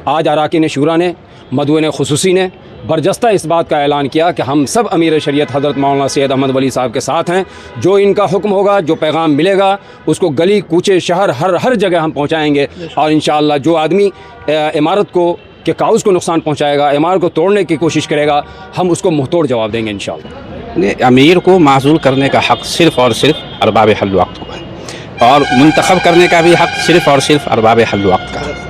آج اراکین شورا نے، مدعوین خصوصی نے برجستہ اس بات کا اعلان کیا کہ ہم سب امیر شریعت حضرت مولانا سید احمد ولی صاحب کے ساتھ ہیں. جو ان کا حکم ہوگا، جو پیغام ملے گا، اس کو گلی کوچے شہر ہر جگہ ہم پہنچائیں گے. اور انشاءاللہ جو آدمی عمارت کو کہ کاؤز کو نقصان پہنچائے گا، عمارت کو توڑنے کی کوشش کرے گا، ہم اس کو منہ توڑ جواب دیں گے انشاءاللہ. امیر کو معزول کرنے کا حق صرف اور صرف ارباب حل وقت کو ہے، اور منتخب کرنے کا بھی حق صرف اور صرف ارباب حل وقت کا ہے.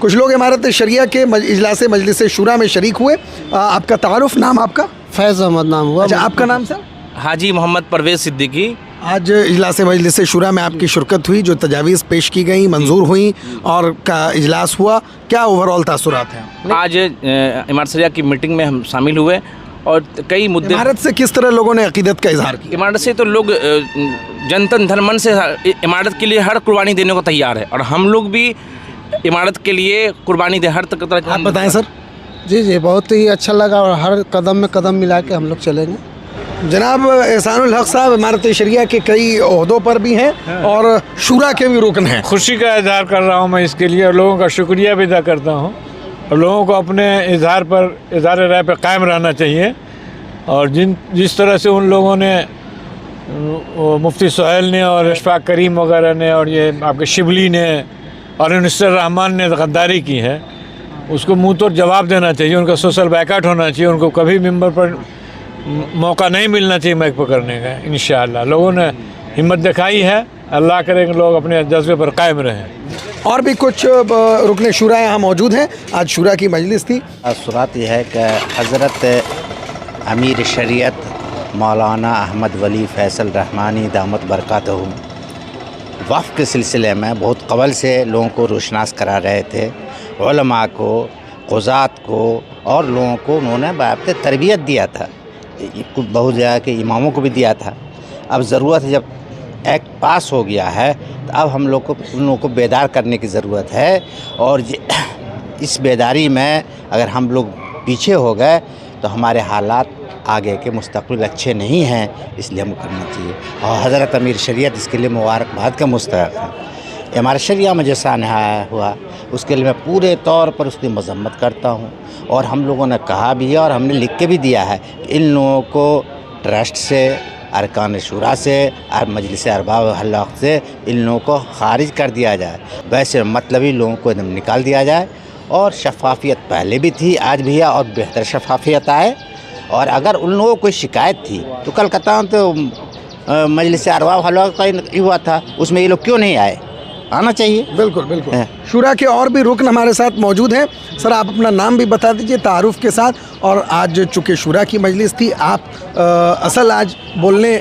کچھ لوگ عمارت شریعہ کے اجلاس مجلس شورا میں شریک ہوئے. آپ کا تعارف، نام آپ کا؟ فیض احمد نام ہوا. اچھا، آپ کا نام سر؟ حاجی محمد پرویز صدیقی. آج اجلاس مجلس شورا میں آپ کی شرکت ہوئی، جو تجاویز پیش کی گئیں منظور ہوئیں اور کا اجلاس ہوا، کیا اوور آل تاثرات ہیں؟ آج عمارت شریعہ کی میٹنگ میں ہم شامل ہوئے اور کئی مدعے. عمارت سے کس طرح لوگوں نے عقیدت کا اظہار کیا؟ عمارت سے تو لوگ جنتن دھرمن سے عمارت کے لیے ہر قربانی دینے کو تیار ہے، اور ہم لوگ بھی عمارت کے لیے قربانی دے ہر طرح. آپ بتائیں سر. جی بہت ہی اچھا لگا، اور ہر قدم میں قدم ملا کے ہم لوگ چلیں گے. جناب احسان الحق صاحب عمارت شریعہ کے کئی عہدوں پر بھی ہیں اور شورا کے بھی رکن ہیں. خوشی کا اظہار کر رہا ہوں میں اس کے لیے، اور لوگوں کا شکریہ بھی ادا کرتا ہوں، اور لوگوں کو اپنے اظہار رائے پر قائم رہنا چاہیے. اور جس طرح سے ان لوگوں نے مفتی سہیل نے اور اشفاق کریم وغیرہ نے اور یہ آپ کے شبلی نے اور انصر الرحمان نے غداری کی ہے، اس کو منہ توڑ جواب دینا چاہیے. ان کا سوشل بائیکاٹ ہونا چاہیے. ان کو کبھی ممبر پر موقع نہیں ملنا چاہیے مائک پکڑنے کا. انشاءاللہ لوگوں نے ہمت دکھائی ہے، اللہ کرے کہ لوگ اپنے جذبے پر قائم رہیں. اور بھی کچھ رکن شورا یہاں موجود ہیں. آج شورا کی مجلس تھی. تاثرات یہ ہے کہ حضرت امیر شریعت مولانا احمد ولی فیصل رحمانی دامت برکاتہ وقف کے سلسلے میں بہت قبل سے لوگوں کو روشناس کرا رہے تھے. علماء کو، قضات کو اور لوگوں کو انہوں نے باضابطہ تربیت دیا تھا، بہت جگہ کے اماموں کو بھی دیا تھا. اب ضرورت ہے، جب ایکٹ پاس ہو گیا ہے تو اب ہم لوگ کو ان لوگوں کو بیدار کرنے کی ضرورت ہے. اور اس بیداری میں اگر ہم لوگ پیچھے ہو گئے تو ہمارے حالات آگے کے مستقبل اچھے نہیں ہیں. اس لیے ہم کو کرنا چاہیے، اور حضرت امیر شریعت اس کے لیے مبارکباد کا مستحق ہے. ہمارے شریعہ میں جو سانحہ ہوا اس کے لیے میں پورے طور پر اس کی مذمت کرتا ہوں. اور ہم لوگوں نے کہا بھی ہے اور ہم نے لکھ کے بھی دیا ہے کہ ان لوگوں کو ٹرسٹ سے، ارکان شورا سے اور مجلس ارباب حل وقت سے ان لوگوں کو خارج کر دیا جائے. ویسے مطلبی لوگوں کو ایک دم نکال دیا جائے. اور شفافیت پہلے بھی تھی، آج بھی ہے، اور بہتر شفافیت آئے. اور اگر ان لوگوں کو کوئی شکایت تھی تو کلکتہ تو مجلس ارباب حل وقت کا ہوا تھا، اس میں یہ لوگ کیوں نہیں آئے؟ آنا چاہیے. بالکل. شورا کے اور بھی رکن ہمارے ساتھ موجود ہیں. سر آپ اپنا نام بھی بتا دیجئے تعارف کے ساتھ. اور آج چونکہ شورا کی مجلس تھی، آپ اصل آج بولنے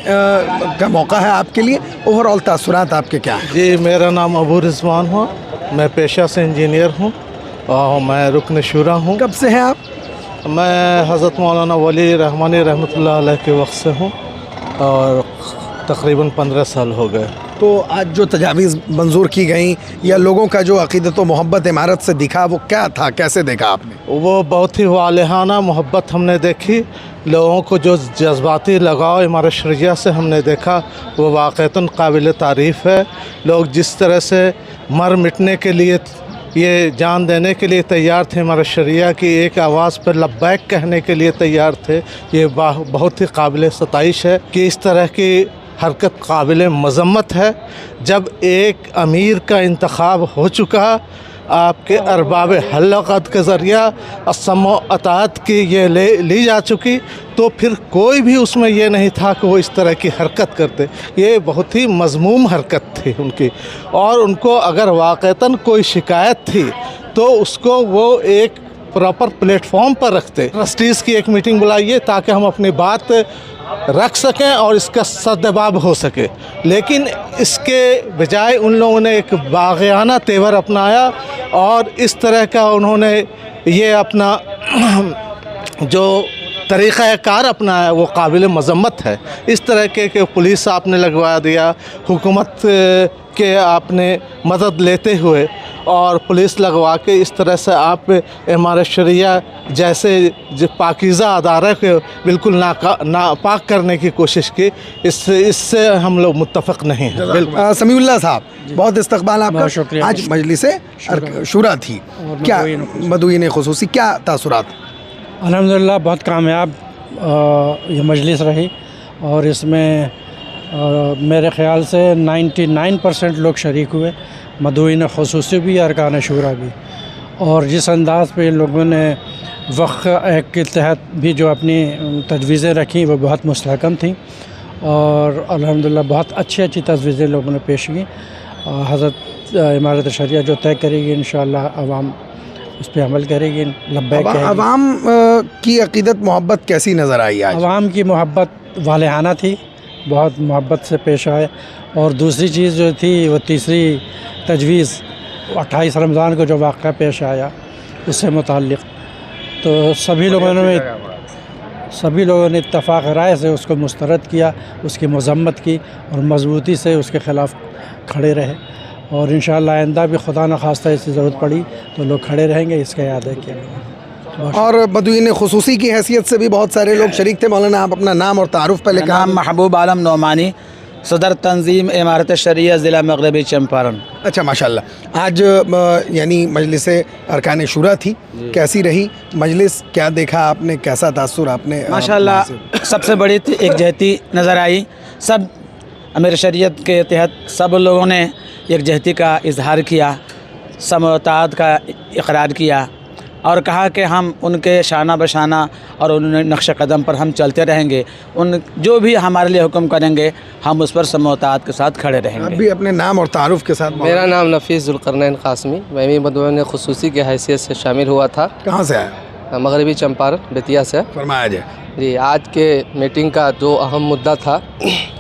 کا موقع ہے آپ کے لیے. اوور آل تاثرات آپ کے کیا ہیں؟ جی میرا نام ابو رضوان ہو، میں پیشہ سے انجینئر ہوں اور میں رکن شورا ہوں. کب سے ہیں آپ؟ میں حضرت مولانا ولی رحمانی رحمۃ اللہ علیہ کے وقت سے ہوں، اور تقریباً 15 سال ہو گئے. تو آج جو تجاویز منظور کی گئیں یا لوگوں کا جو عقیدت و محبت عمارت سے دکھا، وہ کیا تھا، کیسے دیکھا آپ نے؟ وہ بہت ہی والہانہ محبت ہم نے دیکھی. لوگوں کو جو جذباتی لگاؤ عمارت شریعہ سے ہم نے دیکھا، وہ واقعتاً قابل تعریف ہے. لوگ جس طرح سے مر مٹنے کے لیے، یہ جان دینے کے لیے تیار تھے، ہمارے شریعہ کی ایک آواز پر لبیک کہنے کے لیے تیار تھے. یہ بہت ہی قابل ستائش ہے کہ اس طرح کی حرکت قابل مذمت ہے. جب ایک امیر کا انتخاب ہو چکا، آپ کے ارباب حل وقت کے ذریعہ السمع و اطاعت کی یہ لی جا چکی، تو پھر کوئی بھی اس میں یہ نہیں تھا کہ وہ اس طرح کی حرکت کرتے. یہ بہت ہی مذموم حرکت تھی ان کی. اور ان کو اگر واقعتاً کوئی شکایت تھی تو اس کو وہ ایک پراپر پلیٹ فارم پر رکھتے. ٹرسٹیز کی ایک میٹنگ بلائیے تاکہ ہم اپنی بات رکھ سکیں اور اس کا سدباب ہو سکے. لیکن اس کے بجائے ان لوگوں نے ایک باغیانہ تیور اپنایا، اور اس طرح کا انہوں نے یہ اپنا جو طریقہ کار اپنایا وہ قابل مذمت ہے. اس طرح کے کہ پولیس آپ نے لگوا دیا، حکومت کے آپ نے مدد لیتے ہوئے، اور پولیس لگوا کے اس طرح سے آپ امارت شریعہ جیسے پاکیزہ ادارے کو بالکل ناپاک کرنے کی کوشش کی، اس سے ہم لوگ متفق نہیں ہیں. بالکل. سمیع اللہ صاحب، بہت استقبال آپ کا. شکریہ. آج مجلس شورا تھی، کیا مدعوین خصوصی کیا تاثرات؟ الحمدللہ بہت کامیاب یہ مجلس رہی، اور اس میں میرے خیال سے 99% لوگ شریک ہوئے، مدعوین خصوصی بھی، ارکان شورا بھی. اور جس انداز پہ لوگوں نے وقت ایک کے تحت بھی جو اپنی تجویزیں رکھیں وہ بہت مستحکم تھیں، اور الحمدللہ بہت اچھی تجویزیں لوگوں نے پیش کی. حضرت امارت شریعہ جو طے کرے گی انشاءاللہ عوام اس پہ عمل کرے گی. لبیک کہے گی. عوام کی عقیدت محبت کیسی نظر آئی آج؟ عوام کی محبت والہانہ تھی، بہت محبت سے پیش آئے. اور دوسری چیز جو تھی وہ تیسری تجویز 28 رمضان کو جو واقعہ پیش آیا اس سے متعلق، تو سبھی لوگوں نے اتفاق رائے سے اس کو مسترد کیا، اس کی مذمت کی، اور مضبوطی سے اس کے خلاف کھڑے رہے. اور انشاءاللہ آئندہ بھی خدا نخواستہ اس کی ضرورت پڑی تو لوگ کھڑے رہیں گے، اس کا اعادہ کیا گیا. اور مدعوین خصوصی کی حیثیت سے بھی بہت سارے لوگ شریک تھے. مولانا آپ اپنا نام اور تعارف پہلے کہا. نام محبوب عالم نعمانی، صدر تنظیم امارت شریعہ ضلع مغربی چمپارن. اچھا ماشاءاللہ. آج یعنی مجلس ارکان شورا تھی، کیسی رہی مجلس؟ کیا دیکھا آپ نے؟ کیسا تاثر آپ نے؟ ماشاءاللہ سب سے بڑی ایک جہتی نظر آئی. سب امیر شریعت کے تحت سب لوگوں نے یکجہتی کا اظہار کیا، سماعت کا اقرار کیا، اور کہا کہ ہم ان کے شانہ بشانہ اور ان نقش قدم پر ہم چلتے رہیں گے. ان جو بھی ہمارے لیے حکم کریں گے ہم اس پر سماعت کے ساتھ کھڑے رہیں گے. آپ بھی اپنے نام اور تعارف کے ساتھ. میرا نام نفیس ذوالقرنین قاسمی، میں بھی مدعوین خصوصی کی حیثیت سے شامل ہوا تھا. کہاں سے آیا؟ مغربی چمپارن بیتیا سے. فرمایا جائے. جی، آج کے میٹنگ کا جو اہم مدعا تھا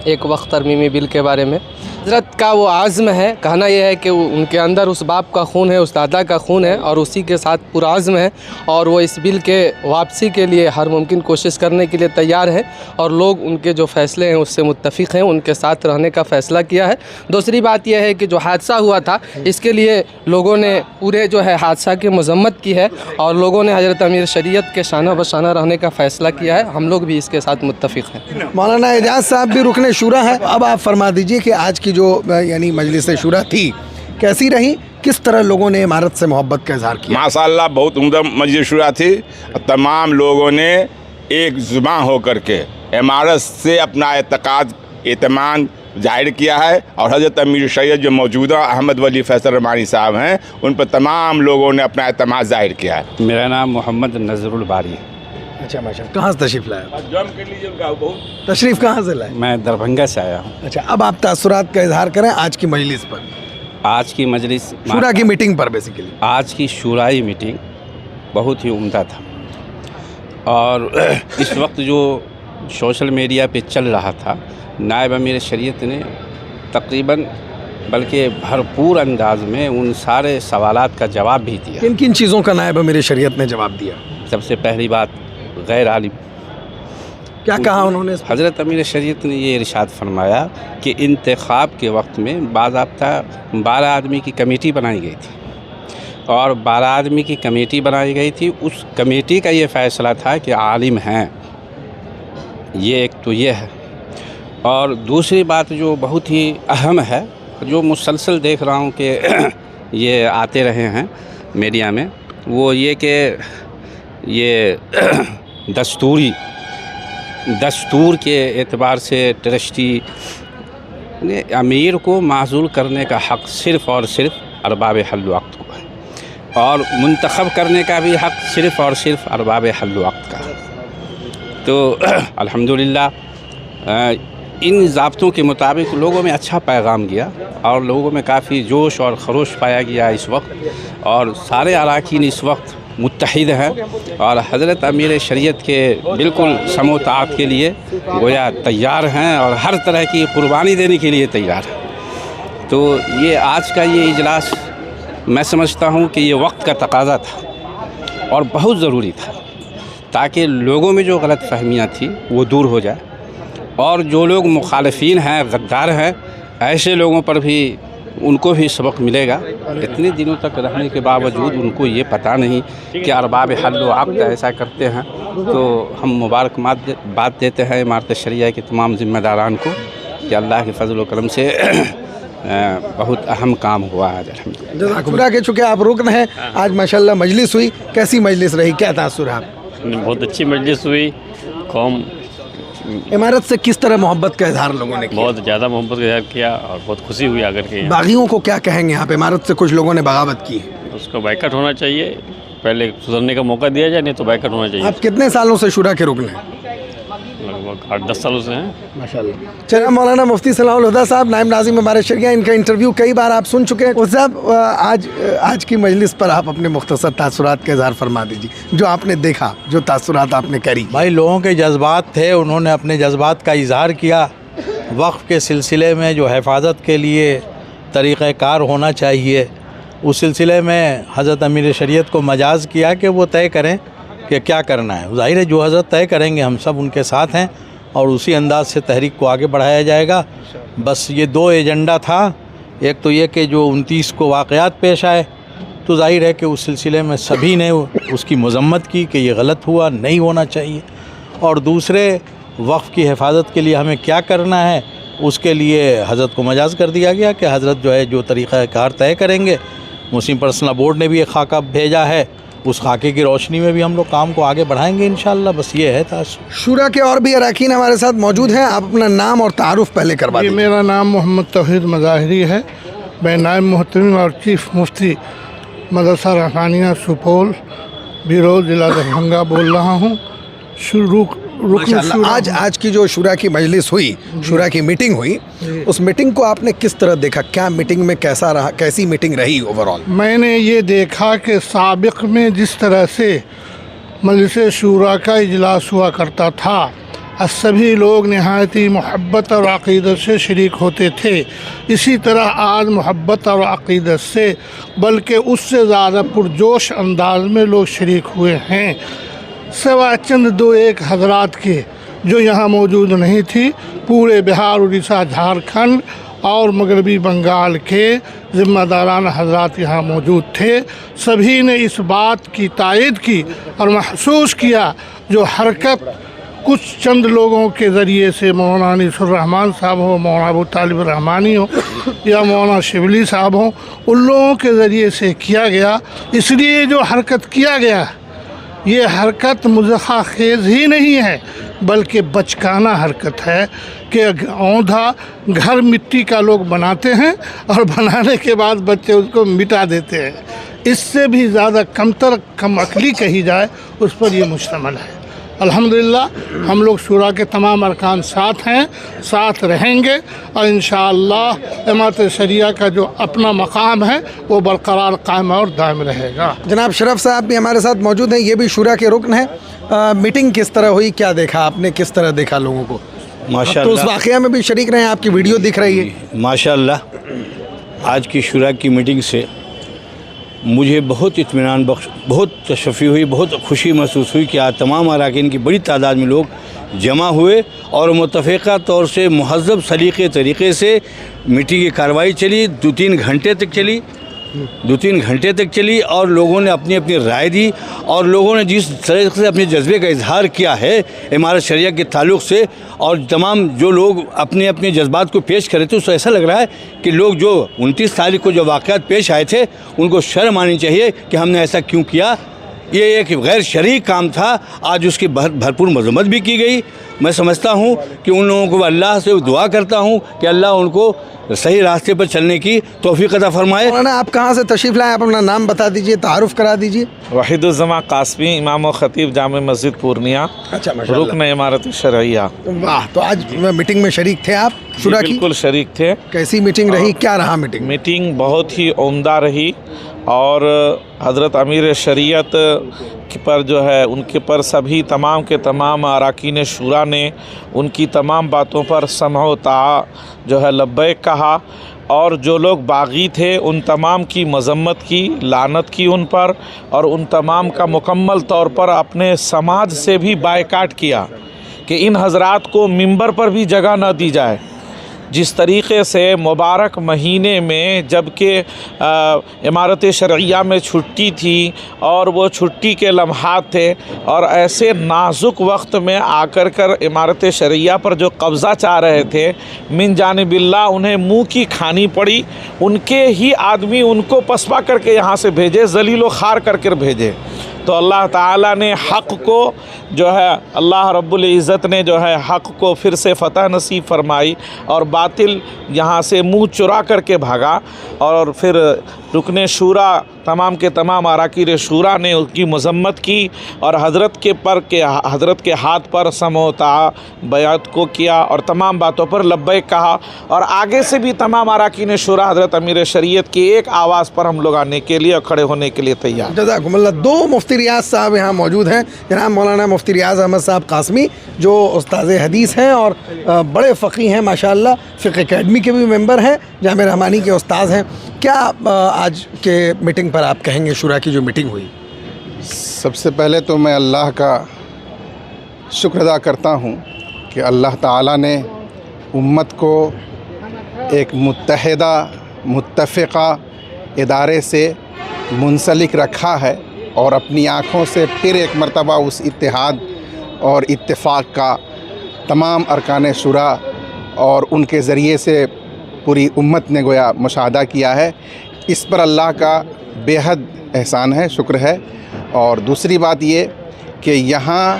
ایک وقت ترمیمی بل کے بارے میں، حضرت کا وہ عزم ہے، کہنا یہ ہے کہ ان کے اندر اس باپ کا خون ہے، اس دادا کا خون ہے، اور اسی کے ساتھ پرعزم ہے، اور وہ اس بل کے واپسی کے لیے ہر ممکن کوشش کرنے کے لیے تیار ہے، اور لوگ ان کے جو فیصلے ہیں اس سے متفق ہیں، ان کے ساتھ رہنے کا فیصلہ کیا ہے. دوسری بات یہ ہے کہ جو حادثہ ہوا تھا اس کے لیے لوگوں نے پورے جو ہے حادثہ کی مذمت کی ہے، اور لوگوں نے حضرت امیر شریعت کے شانہ بشانہ رہنے کا فیصلہ کیا ہے. ہم لوگ بھی اس کے ساتھ متفق ہیں. مولانا اعجاز صاحب بھی رکن شورا ہے. اب آپ فرما دیجئے کہ آج کی جو یعنی مجلس شورا تھی کیسی رہی؟ کس طرح لوگوں نے امارت سے محبت کا اظہار کیا؟ ماشاءاللہ بہت عمدہ مجلس شورا تھی. تمام لوگوں نے ایک زباں ہو کر کے امارت سے اپنا اعتماد ظاہر کیا ہے، اور حضرت امیر شریعت جو موجودہ احمد ولی فیصل رحمانی صاحب ہیں ان پر تمام لوگوں نے اپنا اعتماد ظاہر کیا ہے. میرا نام محمد نظر الباری. اچھا ماشاءاللہ. کہاں سے تشریف لائے؟ تشریف کہاں سے لائے؟ میں دربھنگا سے آیا ہوں. اچھا، اب آپ تاثرات کا اظہار کریں آج کی مجلس پر. آج کی مجلس شورا کی میٹنگ پر بیسیکلی. آج کی شورائی میٹنگ بہت ہی عمدہ تھا، اور اس وقت جو سوشل میڈیا پہ چل رہا تھا، نائب امیر شریعت نے تقریباً بلکہ بھرپور انداز میں ان سارے سوالات کا جواب بھی دیا. کن کن چیزوں کا نائب امیر شریعت نے جواب دیا؟ سب سے پہلی بات غیر عالم. کیا کہا انہوں نے؟ حضرت امیر شریعت نے یہ ارشاد فرمایا کہ انتخاب کے وقت میں باضابطہ 12 آدمی کی کمیٹی بنائی گئی تھی، اور 12 آدمی کی کمیٹی بنائی گئی تھی. اس کمیٹی کا یہ فیصلہ تھا کہ عالم ہیں. یہ ایک تو یہ ہے. اور دوسری بات جو بہت ہی اہم ہے، جو مسلسل دیکھ رہا ہوں کہ یہ آتے رہے ہیں میڈیا میں، وہ یہ کہ یہ دستور کے اعتبار سے ٹرسٹی امیر کو معزول کرنے کا حق صرف اور صرف ارباب حل وقت کو ہے، اور منتخب کرنے کا بھی حق صرف اور صرف ارباب حل وقت کا ہے. تو الحمدللہ ان ضابطوں کے مطابق لوگوں میں اچھا پیغام گیا، اور لوگوں میں کافی جوش اور خروش پایا گیا اس وقت، اور سارے اراکین اس وقت متحد ہیں، اور حضرت امیر شریعت کے بالکل سمو طاعت کے لیے گویا تیار ہیں، اور ہر طرح کی قربانی دینے کے لیے تیار ہیں. تو یہ آج کا یہ اجلاس میں سمجھتا ہوں کہ یہ وقت کا تقاضا تھا اور بہت ضروری تھا، تاکہ لوگوں میں جو غلط فہمیاں تھیں وہ دور ہو جائے، اور جو لوگ مخالفین ہیں، غدار ہیں، ایسے لوگوں پر بھی उनको भी सबक मिलेगा। इतने दिनों तक रहने के बावजूद उनको ये पता नहीं कि अरबाब हल व अक़द ऐसा करते हैं। तो हम मुबारकबाद देते हैं इमारत शरिया के तमाम ज़िम्मेदारान को कि अल्लाह के फजल व करम से बहुत अहम काम हुआ आज अल्हम्दुलिल्लाह। शुरा के चूँकि आप रुकन हैं, आज माशाल्लाह मजलिस हुई, कैसी मजलिस रही, क्या तासुर है आप? बहुत अच्छी मजलिस हुई। कौम इमारत से किस तरह मोहब्बत का इजहार लोगों ने किया? बहुत ज़्यादा मोहब्बत का इज़हार किया और बहुत खुशी हुई आकर के। बागियों को क्या कहेंगे आप? इमारत से कुछ लोगों ने बगावत की है, उसको बाइकआउट होना चाहिए, पहले सुधरने का मौका दिया जाए, नहीं तो बाइकआउट होना चाहिए। आप कितने सालों से शुरा के रुकन हैं? लगभग 8-10 सालों से हैं माशाल्लाह। चलिए, मौलाना मुफ्ती सलाहुल हुदा साहब, नाइम नाज़िम इमारत शरिया, इनका इंटरव्यू कई बार आप सुन चुके हैं। उस साहब, आज की मजलिस पर आप अपने मुख्तसर तासुरात का इज़हार फरमा दीजिए, जो आपने देखा, जो तासुरात आपने करी। भाई, लोगों के जज्बात थे, उन्होंने अपने जज्बात का इजहार किया। वक्फ़ के सिलसिले में जो हिफाजत के लिए तरीक़ाकार होना चाहिए, उस सिलसिले में हज़रत अमीर शरीयत को मजाज किया कि वो तय करें कि क्या करना है। ज़ाहिर है जो हज़रत तय करेंगे हम सब उनके साथ हैं और उसी अंदाज से तहरीक को आगे बढ़ाया जाएगा। बस ये दो एजेंडा था, एक तो ये कि जो 29 को वाक़यात पेश आए, तो ज़ाहिर है कि उस सिलसिले में सभी ने उसकी मज़म्मत की कि ये गलत हुआ, नहीं होना चाहिए। और दूसरे, वक्फ़ की हिफाजत के लिए हमें क्या करना है, उसके लिए हज़रत को मजाज कर दिया गया कि हज़रत जो है जो तरीक़ाकार तय करेंगे। मुस्लिम पर्सनल बोर्ड ने भी एक खाका भेजा है, उस खाके की रोशनी में भी हम लोग काम को आगे बढ़ाएंगे इंशाअल्लाह। बस ये है तासुर। शुरा के और भी अरकान हमारे साथ मौजूद हैं, आप अपना नाम और तारुफ पहले करवा दीजिए। मेरा नाम मोहम्मद तौहीद मज़ाहिरी है। मैं नायब मोहतरम और चीफ मुफ्ती मदरसा रहमानिया सुपौल बिरोल ज़िला दरभंगा बोल रहा हूँ। आज की जो शुरा की मजलिस हुई, शुरा की मीटिंग हुई, उस मीटिंग को आपने किस तरह देखा? क्या मीटिंग में कैसा रहा, कैसी मीटिंग रही ओवरऑल? मैंने ये देखा कि साबिक़ में जिस तरह से मजलिस शुरा का इजलास हुआ करता था और सभी लोग नहायत ही मोहब्बत और अक़ीदत से शरीक होते थे, इसी तरह आज मोहब्बत और अक़ीदत से बल्कि उससे ज़्यादा पुरजोश अंदाज में लोग शरीक हुए हैं। सिवा चंद दो एक हजरात के जो यहाँ मौजूद नहीं थी, पूरे बिहार, उड़ीसा, झारखंड और मगरबी बंगाल के ज़िम्मेदारान हजरात यहाँ मौजूद थे। सभी ने इस बात की तायद की और महसूस किया जो हरकत कुछ चंद लोगों के ज़रिए से, मौलाना अनीसुर्रहमान साहब हो, मौलाना अबू तालिब रहमानी हो या मौलाना शिबली साहब हो, उन लोगों के ज़रिए से किया गया। इसलिए जो हरकत किया गया, ये हरकत मुज़ाहा खेज़ ही नहीं है बल्कि बचकाना हरकत है कि औंधा घर मिट्टी का लोग बनाते हैं और बनाने के बाद बच्चे उसको मिटा देते हैं। इससे भी ज़्यादा कम अकली कही जाए, उस पर ये मुश्तमिल है। अल्हम्दुलिल्लाह हम लोग शुरा के तमाम अरकान साथ हैं, साथ रहेंगे और इंशाअल्लाह इमारत शरिया का जो अपना मकाम है वो बरकरार कायम और दायम रहेगा। जनाब शरफ साहब भी हमारे साथ मौजूद हैं, ये भी शुरा के रुकन हैं। मीटिंग किस तरह हुई, क्या देखा आपने, किस तरह देखा लोगों को? माशाअल्लाह, तो उस वाक़या में भी शरीक रहे हैं, आपकी वीडियो दिख रही है। माशाअल्लाह आज की शुरा की मीटिंग से मुझे बहुत इत्मीनान बख्श, बहुत तशफ़ी हुई, बहुत खुशी महसूस हुई कि आज तमाम अरकान की बड़ी तादाद में लोग जमा हुए और मुतफ़िक़ा तौर से महज़्ज़ब सलीक़े तरीक़े से मीटिंग की कार्रवाई चली। 2-3 घंटे तक चली और लोगों ने अपनी अपनी राय दी और लोगों ने जिस तरह से अपने जज्बे का इजहार किया है इमारत शरिया के ताल्लुक़ से, और तमाम जो लोग अपने अपने जज्बात को पेश कर रहे थे, उससे ऐसा लग रहा है कि लोग जो 29 तारीख को जो वाक़यात पेश आए थे उनको शर्म आनी चाहिए कि हमने ऐसा क्यों किया। ये एक गैर शरई काम था, आज उसकी भरपूर मज़म्मत भी की गई। मैं समझता हूँ कि उन लोगों को अल्लाह से दुआ करता हूँ कि अल्लाह उनको सही रास्ते पर चलने की तौफीक अता फरमाए। आप कहाँ से तशरीफ़ लाए, आप अपना नाम बता दीजिए, तारुफ करा दीजिए। वहीदुज़्ज़मा कासमी, इमाम और ख़तीब जामे मस्जिद पूर्णिया, रुकन इमारत शरिया। वाह, तो आज मीटिंग में शरीक थे आप शुरा की? बिल्कुल शरीक थे। कैसी मीटिंग रही, क्या रहा मीटिंग? मीटिंग बहुत ही उम्दा रही और हज़रत अमीर शरीयत पर जो है उनके पर सभी तमाम के तमाम अरकान शुरा ने उनकी तमाम बातों पर समअ व ताअ जो है लब्बैक कहा और जो लोग बागी थे उन तमाम की मज़म्मत की, लानत की उन पर और उन तमाम का मुकम्मल तौर पर अपने समाज से भी बायकाट किया कि इन हज़रात को मिंबर पर भी जगह न दी जाए। जिस तरीक़े से मुबारक महीने में जबकि इमारत शरइया में छुट्टी थी और वो छुट्टी के लम्हात थे और ऐसे नाजुक वक्त में आकर कर इमारत शरइया पर जो कब्ज़ा चाह रहे थे, मिन जानिबिल्लाह उन्हें मुँह की खानी पड़ी। उनके ही आदमी उनको पसपा करके यहाँ से भेजे, जलीलो खार करके भेजे। तो अल्लाह ताला ने हक़ को जो है, अल्लाह रब्बुल इज़्ज़त ने जो है हक़ को फिर से फ़तह नसीब फरमाई और बातिल यहाँ से मुँह चुरा करके भागा। और फिर रुकने शूरा तमाम के तमाम अराकीन शूरा ने उसकी मज़म्मत की और हज़रत के हाथ पर समोता बैत को किया और तमाम बातों पर लब्बैक कहा। और आगे से भी तमाम अराकीन शूरा हज़रत अमीर शरीयत की एक आवाज़ पर हम लोग आने के लिए, खड़े होने के लिए तैयार। जज़ाकुमुल्लाह। दो मुफ्ती रियाज़ साहब यहाँ मौजूद हैं, जनाब मौलाना मुफ्ती रियाज़ अहमद साहब कासमी जो उस्ताद हदीस हैं और बड़े फ़क़ीह हैं माशाअल्लाह, फ़िक़्ह एकेडमी के भी मेंबर हैं, जामिया रहमानी के उस्ताद हैं। क्या आज के मीटिंग पर आप कहेंगे, शुरा की जो मीटिंग हुई? सबसे पहले तो मैं अल्लाह का शुक्र अदा करता हूँ कि अल्लाह ताला ने उम्मत को एक मुत्तहिदा मुत्तफ़िक़ा इदारे से मुंसलिक रखा है और अपनी आँखों से फिर एक मरतबा उस इत्तेहाद और इत्तेफाक का तमाम अरकान शुरा और उनके ज़रिए से पूरी उम्मत ने गोया मुशाहदा किया है। इस पर अल्लाह का बेहद एहसान है, शुक्र है। और दूसरी बात ये कि यहाँ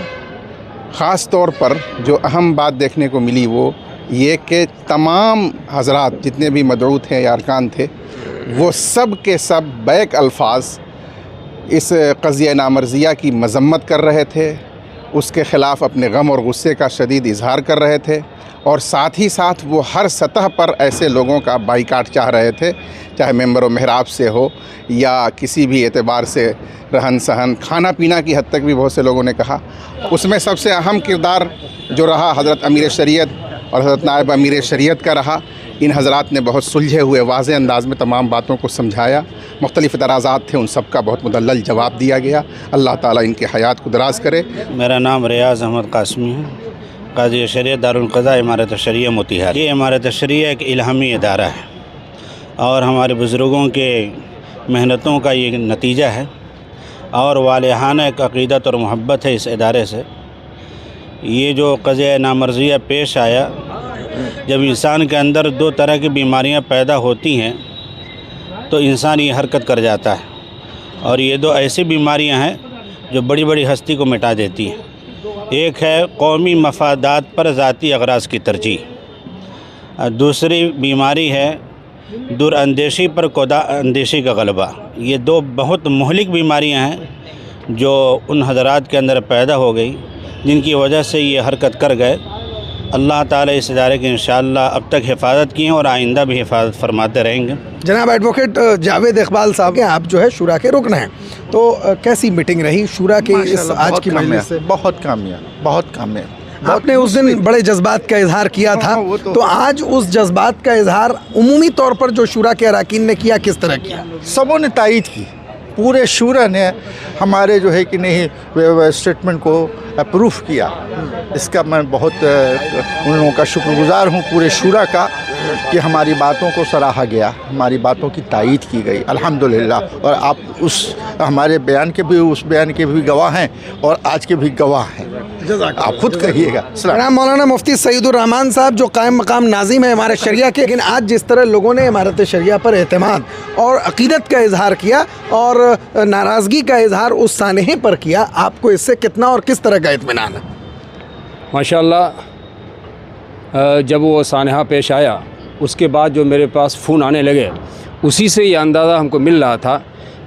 ख़ास तौर पर जो अहम बात देखने को मिली वो ये कि तमाम हज़रात जितने भी मदऊद थे या अरकान थे, वो सब के सब बैक अल्फाज इस क़ज़िया नामर्ज़िया की मज़म्मत कर रहे थे, उसके ख़िलाफ़ अपने गम और गुस्से का शदीद इजहार कर रहे थे और साथ ही साथ वो हर सतह पर ऐसे लोगों का बाइकाट चाह रहे थे, चाहे मेंबर व महराब से हो या किसी भी एतबार से रहन सहन खाना पीना की हद तक भी बहुत से लोगों ने कहा। उसमें सबसे अहम किरदार जो रहा हज़रत अमीर शरीयत और हज़रत नायब अमीर शरीयत का रहा। इन हज़रात ने बहुत सुलझे हुए वाज़े अंदाज़ में तमाम बातों को समझाया। मुख्तलिफ़ एतराज़ात थे, उन सब का बहुत मुदल्लल जवाब दिया गया। अल्लाह ताला इनके हयात को दराज करे। मेरा नाम रियाज़ अहमद कासमी है, क़ाज़ी शरीयत दारुल क़ज़ा इमारत शरिया मोतीहार। ये इमारत शरिया एक इल्हामी इदारा है और हमारे बुज़ुर्गों के मेहनतों का ये नतीजा है और वालिहाना एक अक़ीदत और मोहब्बत है इस इदारे से। ये जो क़ज़िया नामर्ज़िया पेश आया, जब इंसान के अंदर दो तरह की बीमारियां पैदा होती हैं तो इंसान ये हरकत कर जाता है और ये दो ऐसी बीमारियां हैं जो बड़ी बड़ी हस्ती को मिटा देती हैं। एक है कौमी मफादात पर ज़ाती अगराज़ की तरजीह, दूसरी बीमारी है दुरअंदेशी पर खुदा अंदेशी का गलबा। ये दो बहुत मुहलिक बीमारियां हैं जो उन हज़रात के अंदर पैदा हो गई, जिनकी वजह से ये हरकत कर गए। अल्लाह ताला इस इदारे की इंशाअल्लाह अब तक हिफाजत की है और आइंदा भी हिफाजत फरमाते रहेंगे। जनाब एडवोकेट जावेद इकबाल साहब के आप जो है शुरा के रुकन हैं, तो कैसी मीटिंग रही शुरा के इस आज की मजलिस से? बहुत कामयाब। आपने उस दिन बड़े जज्बात का इजहार किया था, तो आज उस जज्बात का इजहार उमूमी तौर पर जो शुरा के अराकीन ने किया, किस तरह किया? सबों ने तायीद की, पूरे शूरा ने हमारे जो है कि नहीं स्टेटमेंट को अप्रूव किया। इसका मैं बहुत उन लोगों का शुक्रगुजार हूँ, पूरे शूरा का, कि हमारी बातों को सराहा गया, हमारी बातों की तायीद की गई अल्हम्दुलिल्लाह। और आप उस हमारे बयान के भी, उस बयान के भी गवाह हैं और आज के भी गवाह हैं, आप खुद कहिएगा। मौलाना मुफ्ती सईदुर रहमान साहब जो कायम मकाम नाज़िम है इमारत शरिया के, लेकिन आज जिस तरह लोगों ने इमारत शरिया पर एतमाद और अक़ीदत का इजहार किया और नाराज़गी का इजहार उस सानहे पर किया, आपको इससे कितना और किस तरह का इत्मीनान है? माशाअल्लाह, जब वो सानहा पेश आया उसके बाद जो मेरे पास फ़ोन आने लगे, उसी से ये अंदाज़ा हमको मिल रहा था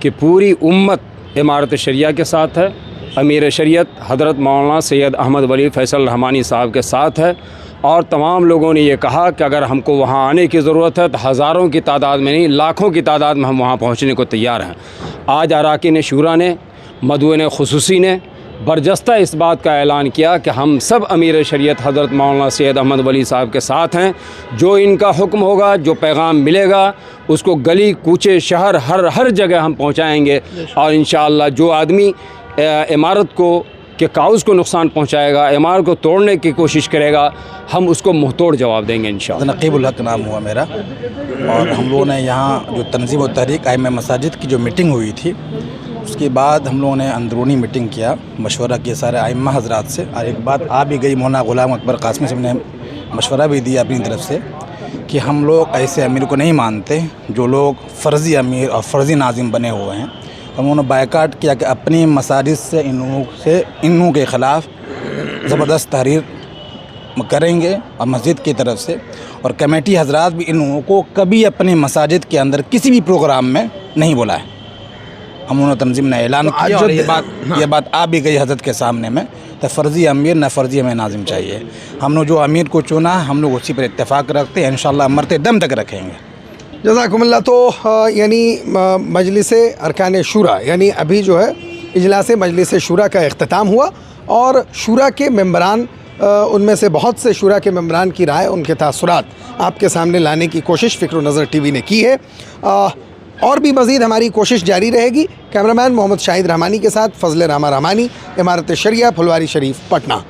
कि पूरी उम्मत इमारत शरिया के साथ है, अमीर शरीयत हज़रत मौलाना सैयद अहमद वली फ़ैसल रहमानी साहब के साथ है। और तमाम लोगों ने ये कहा कि अगर हमको वहाँ आने की ज़रूरत है तो हज़ारों की तादाद में नहीं, लाखों की तादाद में हम वहाँ पहुँचने को तैयार हैं। आज अराकीन शूरा ने, मदऊन ख़ुसूसी ने बरजस्ता इस बात का ऐलान किया कि हम सब अमीर शरीयत हज़रत मौलाना सैयद अहमद वली साहब के साथ हैं। जो इनका हुक्म होगा, जो पैगाम मिलेगा, उसको गली कूचे शहर हर जगह हम पहुँचाएँगे। और इंशाअल्लाह जो आदमी इमारत को کہ काउस को नुकसान पहुंचाएगा, इमारत को तोड़ने की कोशिश करेगा, हम उसको मुँह तोड़ जवाब देंगे इंशाअल्लाह। नकीबुल हक नाम हुआ मेरा, और हम लोगों ने यहाँ जो तंजीम और तहरीक आइम्मा मसाजिद की जो मीटिंग हुई थी, उसके बाद हम लोगों ने अंदरूनी मीटिंग किया, मशवरा किया सारे आइम्मा हजरात से। और एक बात आ भी गई, मौलाना गुलाम अकबर कासमी साहब ने मशवरा भी दिया अपनी तरफ से कि हम लोग ऐसे अमीर को नहीं मानते जो लोग फ़र्ज़ी अमीर और फ़र्ज़ी नाजिम बने हुए हैं। तो उन्होंने बायकाट किया कि अपनी मसाजिद से इन लोगों के ख़िलाफ़ ज़बरदस्त तहरीर करेंगे और मस्जिद की तरफ से, और कमेटी हजरात भी इन लोगों को कभी अपनी मसाजिद के अंदर किसी भी प्रोग्राम में नहीं बुलाए। हम उन्होंने तंजीम ने ऐलान किया, और ये बात आ भी गई हजरत के सामने में, तो फ़र्ज़ी अमीर न फ़र्ज़ी हमें नाजिम चाहिए। हम लोग जो अमीर को चुना हम लोग उसी पर इत्तेफाक रखते हैं, इंशाअल्लाह मरते दम तक रखेंगे। जज़ाकुमुल्लाह। तो यानी मजलिस अरकान शूरा, यानी अभी जो है इजलास मजलिस शूरा का इख्तिताम हुआ, और शूरा के मेंबरान, उनमें से बहुत से शूरा के मेंबरान की राय, उनके तासुरात आपके सामने लाने की कोशिश फ़िक्र नज़र टीवी ने की है। और भी मज़ीद हमारी कोशिश जारी रहेगी। कैमरामैन मोहम्मद शाहिद रहमानी के साथ फ़ज़ल रहमा रहमानी, इमारत शरिया, फुलवारी शरीफ, पटना।